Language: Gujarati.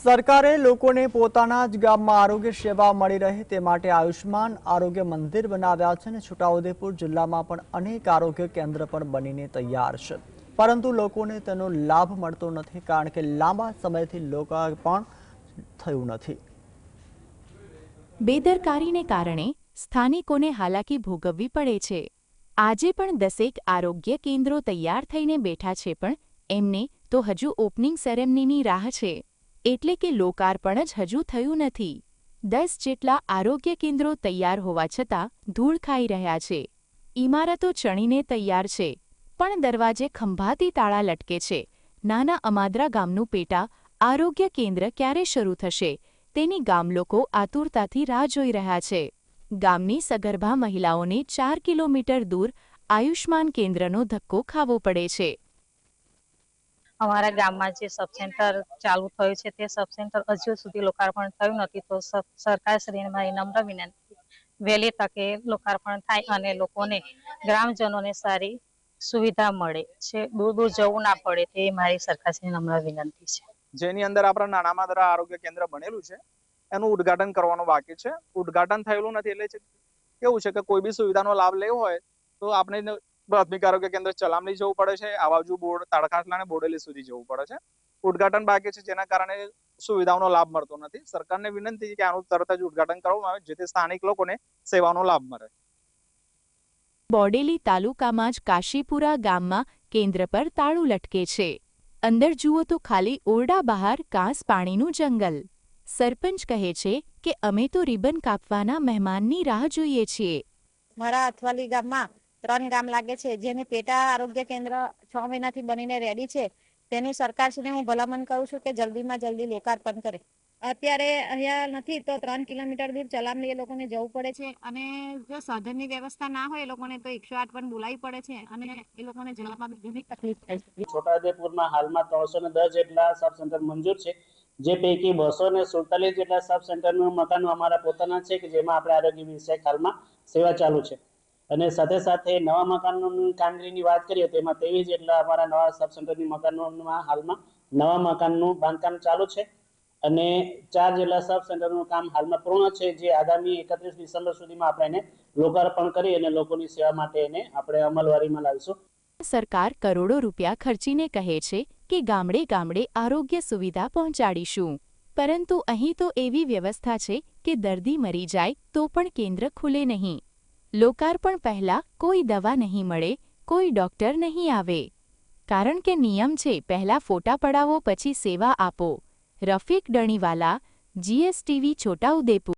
સરકારે લોકોને પોતાના જ ગામમાં આરોગ્ય સેવા મળી રહે તે માટે આયુષ્માન આરોગ્ય મંદિર બનાવ્યા છે અને છોટાઉદેપુર જિલ્લામાં પણ અનેક આરોગ્ય કેન્દ્ર પણ બનીને તૈયાર છે, પરંતુ લોકોને તેનો લાભ મળતો નથી કારણ કે લાંબા સમયથી લોકાર્પણ થયું નથી। બેદરકારીને કારણે સ્થાનિકોને હાલાકી ભોગવવી પડે છે। આજે પણ 10 આરોગ્ય કેન્દ્રો તૈયાર થઈને બેઠા છે, પણ એમને તો હજુ ઓપનિંગ સેરેમનીની રાહ છે, એટલે કે લોકાર્પણ જ હજુ થયું નથી। 10 જેટલા આરોગ્ય કેન્દ્રો તૈયાર હોવા છતાં ધૂળ ખાઈ રહ્યા છે। ઇમારતો ચણીને તૈયાર છે, પણ દરવાજે ખંભાતી તાળા લટકે છે। નાના અમાદરા ગામનું પેટા આરોગ્ય કેન્દ્ર ક્યારે શરૂ થશે તેની ગામલોકો આતુરતાથી રાહ જોઈ રહ્યા છે। ગામની સગર્ભા મહિલાઓને 4 કિલોમીટર દૂર આયુષ્માન કેન્દ્રનો ધક્કો ખાવો પડે છે। અમારા ગામમાં જે સબ સેન્ટર ચાલુ થયું છે તે સબ સેન્ટર હજુ સુધી લોકાર્પણ થયું નથી, તો સરકારશ્રીને મારી નમ્ર વિનંતી વહેલી તકે લોકાર્પણ થાય અને લોકોને ગ્રામજનોને સારી સુવિધા મળે છે, દૂર દૂર જવું ના પડે તે મારી સરકારશ્રીને નમ્ર વિનંતી છે। જેની અંદર આપણા નાના માદરા આરોગ્ય કેન્દ્ર બનેલું છે એનું ઉદ્ઘાટન કરવાનું બાકી છે। ઉદ્ઘાટન થયેલું નથી એટલે કેવું છે કે કોઈ બી સુવિધાનો લાભ લેવો હોય તો આપણે પ્રાથમિક આરોગ્ય કેન્દ્ર ચલામલી જવું પડે છે, આવાજુ બોર્ડ તાડકાસલા અને બોડેલી સુધી જવું પડે છે। ઉદ્ઘાટન બાકી છે જેના કારણે સુવિધાઓનો લાભ મળતો નથી। સરકારને વિનંતી છે કે આનું તરત જ ઉદ્ઘાટન કરવામાં આવે જેથી સ્થાનિક લોકોને સેવાનો લાભ મળે। બોડેલી તાલુકામાં જ કાશીપુરા ગામમાં કેન્દ્ર પર તાળું લટકે છે। અંદર જુઓ તો ખાલી ઓરડા બહાર કાંસ પાણીનું જંગલ। સરપંચ કહે છે કે અમે તો રિબન કાપવાના મહેમાનની રાહ જોઈએ છીએ। મારા અથવાલી ગામમાં 3 ગામ લાગે છે, જેને પેટા આરોગ્ય કેન્દ્ર 6 મહિનાથી બનીને રેડી છે। તેની સરકારશ્રીને હું ભલામણ કરું છું કે જલ્દીમાં જલ્દી લોકાર્પણ કરે। અત્યારે અહીંયા નથી તો 3 કિલોમીટર દૂર ચલામલી એ લોકોને જવું પડે છે, અને જો સાધનની વ્યવસ્થા ના હોય એ લોકોને તો 108 પણ બોલાવી પડે છે, અને એ લોકોને જવામાં ઘણી તકલીફ થાય છે। છોટાઉદેપુરમાં હાલમાં 310 જેટલા સબ સેન્ટર મંજૂર છે, જે પૈકી 247 જેટલા સબ સેન્ટરનું મકાનો અમારા પોતાના છે કે જેમાં આપણે આરોગ્ય વિષયક હાલમાં સેવા ચાલુ છે। અને સાથે સાથે નવા મકાનોની કામગીરીની વાત કરીએ તો એમાં 23 જેટલા અમારા નવા સબ સેન્ટરની મકાનોમાં હાલમાં નવા મકાનનું બાંધકામ ચાલુ છે, અને 4 જેટલા સબ સેન્ટરનું કામ હાલમાં પૂર્ણ છે, જે આગામી 31 ડિસેમ્બર સુધીમાં આપણે એને લોકાર્પણ કરી અને લોકોની સેવા માટે એને આપણે અમલવારીમાં લાવીશું। સરકાર કરોડો રૂપિયા ખર્ચીને કહે છે કે ગામડે ગામડે આરોગ્ય સુવિધા પહોંચાડીશું, પરંતુ અહીં તો એવી વ્યવસ્થા છે કે દર્દી મરી જાય તો પણ કેન્દ્ર ખુલે નહીં। લોકાર્પણ પહેલા કોઈ દવા નહીં મળે, કોઈ ડોક્ટર નહીં આવે, કારણ કે નિયમ છે પહેલા ફોટા પડાવો પછી સેવા આપો। રફીક ડણીવાલા, GSTV છોટાઉદેપુર।